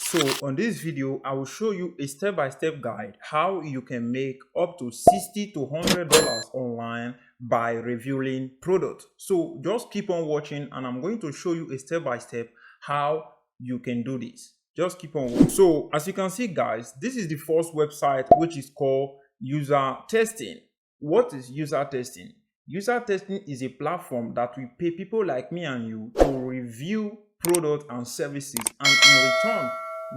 So on this video, I will show you a step-by-step guide how you can make up to 60 to $100 online by reviewing product. So just keep on watching and I'm going to show you a step-by-step how you can do this. Just keep on watching. So as you can see guys, this is the first website which is called user testing. What is user testing? User testing is a platform that will pay people like me and you to review products and services, and in return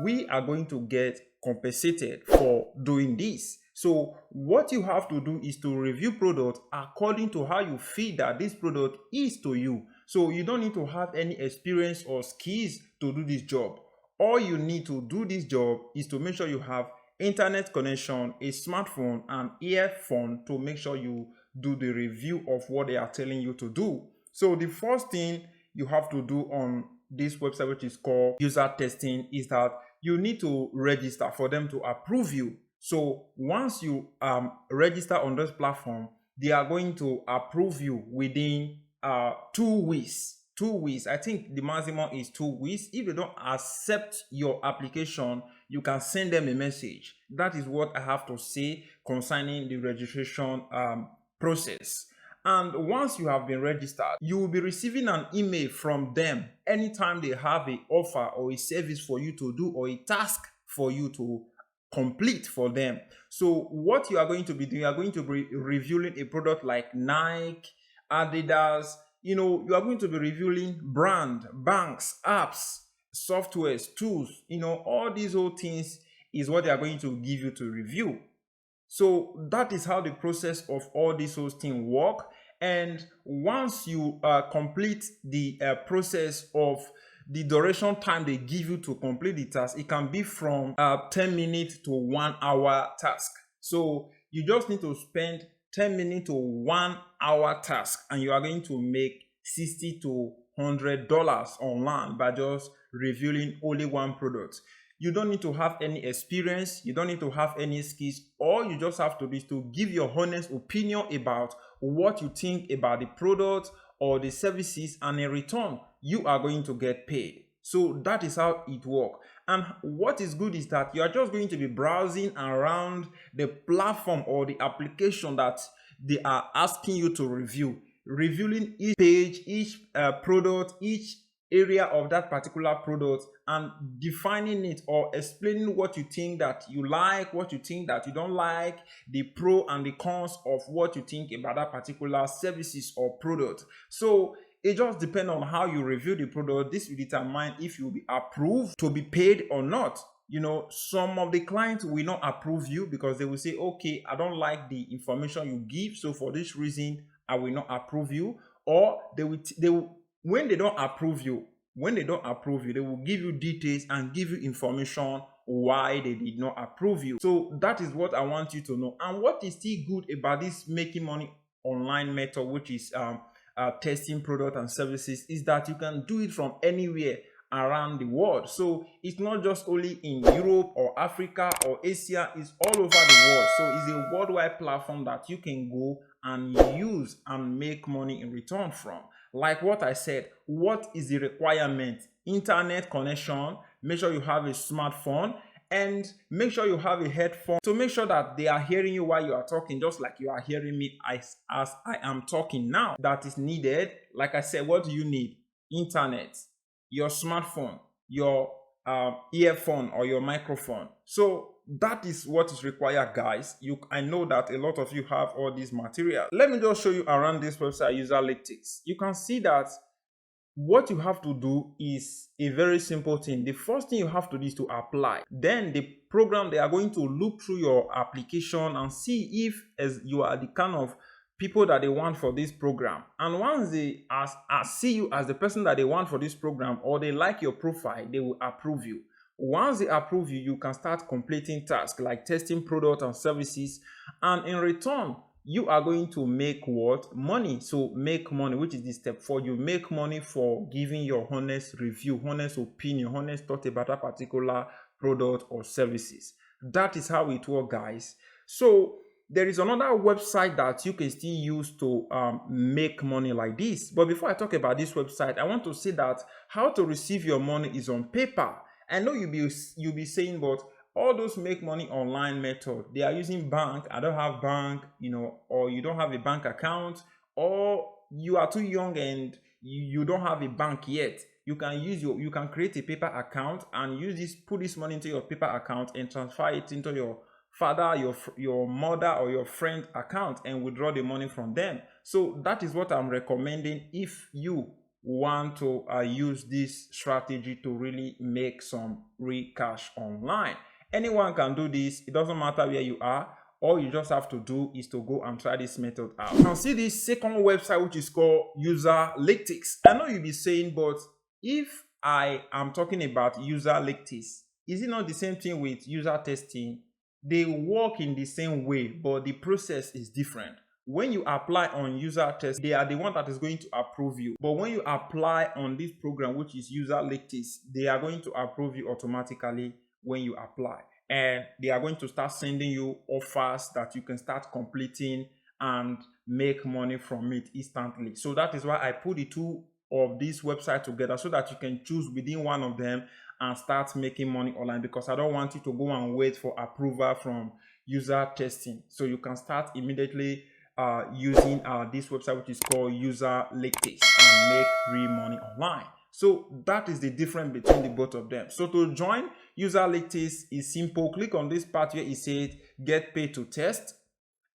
we are going to get compensated for doing this. So what you have to do is to review product according to how you feel that this product is to you. So you don't need to have any experience or skills to do this job. All you need to do this job is to make sure you have internet connection, a smartphone and earphone to make sure you do the review of what they are telling you to do. So the first thing you have to do on this website, which is called user testing, is that you need to register for them to approve you. So once you register on this platform, they are going to approve you within 2 weeks. 2 weeks. I think the maximum is 2 weeks. If they don't accept your application, you can send them a message. That is what I have to say concerning the registration process. And once you have been registered, you will be receiving an email from them anytime they have an offer or a service for you to do or a task for you to complete for them. So what you are going to be doing, you are going to be reviewing a product like Nike, Adidas. You are going to be reviewing brand, banks, apps, softwares, tools, all these old things is what they are going to give you to review. So that is how the process of all these whole things work. And once you complete the process of the duration time they give you to complete the task, it can be from 10 minutes to 1 hour task. So you just need to spend 10 minutes to 1 hour task and you are going to make $60 to $100 online by just reviewing only one product. You don't need to have any experience. You don't need to have any skills. All you just have to do is to give your honest opinion about what you think about the product or the services, and in return, you are going to get paid. So that is how it works. And what is good is that you are just going to be browsing around the platform or the application that they are asking you to review, reviewing each page, each product, each area of that particular product, and defining it or explaining what you think that you like, what you think that you don't like, the pro and the cons of what you think about that particular services or product. So it just depends on how you review the product. This will determine if you will be approved to be paid or not. Some of the clients will not approve you because they will say, okay, I don't like the information you give, so for this reason I will not approve you. Or they will when they don't approve you, they will give you details and give you information why they did not approve you. So that is what I want you to know. And what is still good about this making money online method, which is testing product and services, is that you can do it from anywhere around the world. So it's not just only in Europe or Africa or Asia, it's all over the world. So it's a worldwide platform that you can go and use and make money in return from. Like what I said, what is the requirement? Internet connection, make sure you have a smartphone, and make sure you have a headphone to make sure that they are hearing you while you are talking, just like you are hearing me as I am talking now. That is needed. Like I said, what do you need? Internet, your smartphone, your earphone or your microphone. So that is what is required, guys. I know that a lot of you have all these material. Let me just show you around this website, userlytics. You can see that what you have to do is a very simple thing. The first thing you have to do is to apply. Then the program, they are going to look through your application and see if as you are the kind of people that they want for this program. And once they see you as the person that they want for this program, or they like your profile, they will approve you. Once they approve you, you can start completing tasks like testing products and services. And in return, you are going to make what? Money. So make money, which is the step 4. You make money for giving your honest review, honest opinion, honest thought about a particular product or services. That is how it works, guys. So there is another website that you can still use to make money like this. But before I talk about this website, I want to say that how to receive your money is on paper. I know you'll be saying, but all those make money online method, they are using bank. I don't have bank, or you don't have a bank account, or you are too young and you don't have a bank yet. You can create a paper account and put this money into your paper account and transfer it into your father, your mother, or your friend account and withdraw the money from them. So that is what I'm recommending if you want to use this strategy to really make some real cash online. Anyone can do this. It doesn't matter where you are. All you just have to do is to go and try this method out. You can see this second website, which is called userlytics. I know you'll be saying, but if I am talking about userlytics, is it not the same thing with user testing? They work in the same way, but the process is different. When you apply on user test, they are the one that is going to approve you. But when you apply on this program, which is userlytics, they are going to approve you automatically when you apply. And they are going to start sending you offers that you can start completing and make money from it instantly. So that is why I put the two of this website together so that you can choose within one of them and start making money online, because I don't want you to go and wait for approval from user testing. So you can start immediately using this website, which is called userlytics, and make real money online. So that is the difference between the both of them. So to join userlytics is simple. Click on this part where it says get paid to test,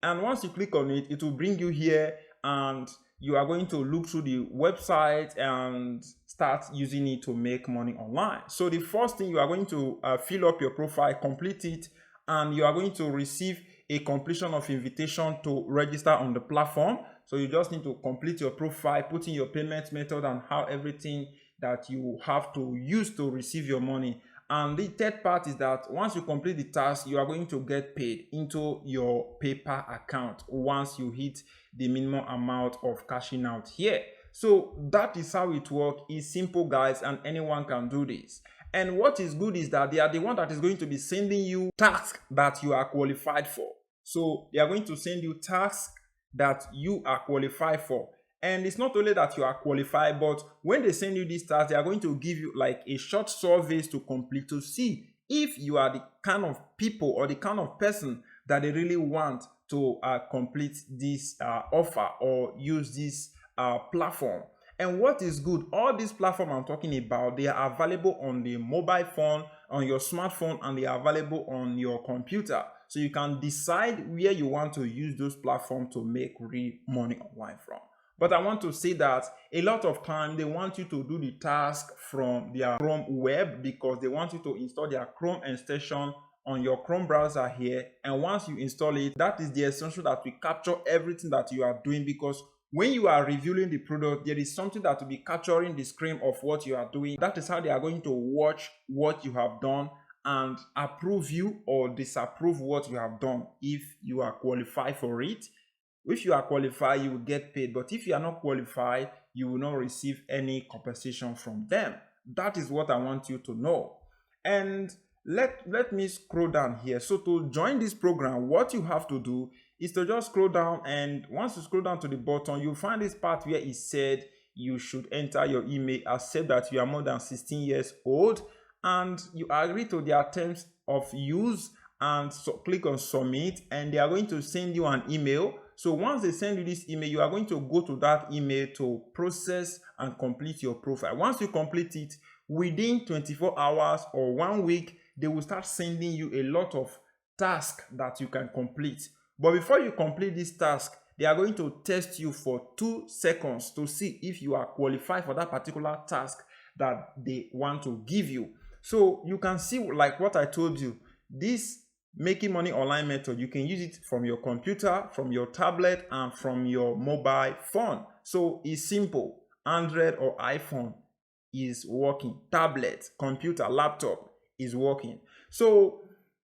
and once you click on it, it will bring you here and you are going to look through the website and start using it to make money online. So the first thing, you are going to fill up your profile, complete it, and you are going to receive a completion of invitation to register on the platform. So you just need to complete your profile, put in your payment method and how everything that you have to use to receive your money. And the third part is that once you complete the task, you are going to get paid into your paper account once you hit the minimum amount of cashing out here. So that is how it works. It's simple, guys, and anyone can do this. And what is good is that they are the one that is going to be sending you tasks that you are qualified for. So they are going to send you tasks that you are qualified for. And it's not only that you are qualified, but when they send you these tasks, they are going to give you like a short surveys to complete to see if you are the kind of people or the kind of person that they really want to complete this offer or use this platform. And what is good, all these platforms I'm talking about, they are available on the mobile phone, on your smartphone, and they are available on your computer. So you can decide where you want to use those platforms to make real money online from. But I want to say that a lot of time they want you to do the task from their Chrome web, because they want you to install their Chrome extension on your Chrome browser here. And once you install it, that is the essential that will capture everything that you are doing, because when you are reviewing the product, there is something that will be capturing the screen of what you are doing. That is how they are going to watch what you have done and approve you or disapprove what you have done if you are qualified for it. If you are qualified, you will get paid. But if you are not qualified, you will not receive any compensation from them. That is what I want you to know. And let me scroll down here. So to join this program, what you have to do is to just scroll down, and once you scroll down to the bottom, you'll find this part where it said you should enter your email, accept that you are more than 16 years old, and you agree to their terms of use, and so click on submit, and they are going to send you an email. So once they send you this email, you are going to go to that email to process and complete your profile. Once you complete it, within 24 hours or 1 week, they will start sending you a lot of tasks that you can complete. But before you complete this task, they are going to test you for 2 seconds to see if you are qualified for that particular task that they want to give you. So you can see, like what I told you, this making money online method, you can use it from your computer, from your tablet, and from your mobile phone. So it's simple. Android or iPhone is working. Tablet, computer, laptop is working. So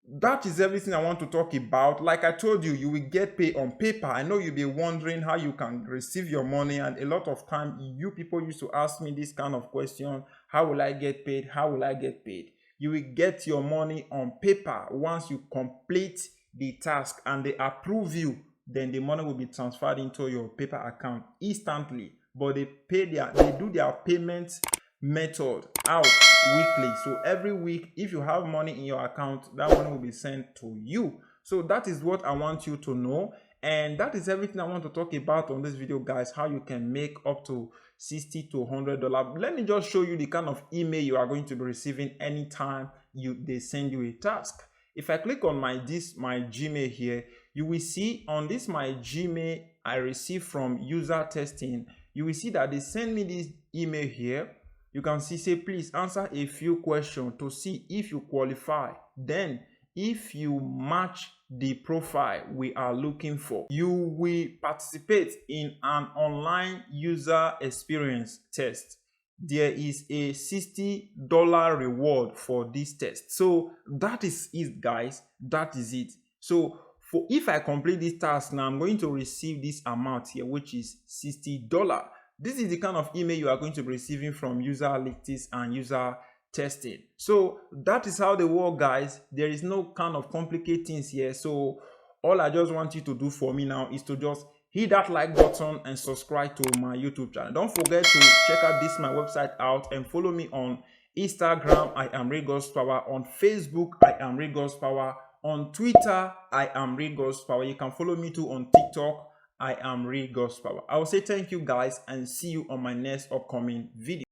that is everything I want to talk about. Like I told you, you will get paid on paper. I know you'll be wondering how you can receive your money, and a lot of time you people used to ask me this kind of question: how will I get paid? How will I get paid? You will get your money on paper once you complete the task and they approve you. Then the money will be transferred into your paper account instantly. But they do their payment method out weekly. So every week, if you have money in your account, that money will be sent to you. So that is what I want you to know. And that is everything I want to talk about on this video, guys, how you can make up to $60 to $100. Let me just show you the kind of email you are going to be receiving anytime they send you a task. If I click on my Gmail here, you will see on this my Gmail I received from user testing, you will see that they send me this email here. You can see, say, please answer a few questions to see if you qualify. Then if you match the profile we are looking for, you will participate in an online user experience test. There is a $60 reward for this test. So that is it, guys. That is it. So if I complete this task now, I'm going to receive this amount here, which is $60. This is the kind of email you are going to be receiving from userlytics and user testing. So that is how they work, guys. There is no kind of complicated things here. So all I just want you to do for me now is to just hit that like button and subscribe to my YouTube channel. Don't forget to check out my website out and follow me on Instagram. I am Godspower. On Facebook, I am Godspower. On Twitter, I am Godspower. You can follow me too on TikTok. I am Godspower. I will say thank you, guys, and see you on my next upcoming video.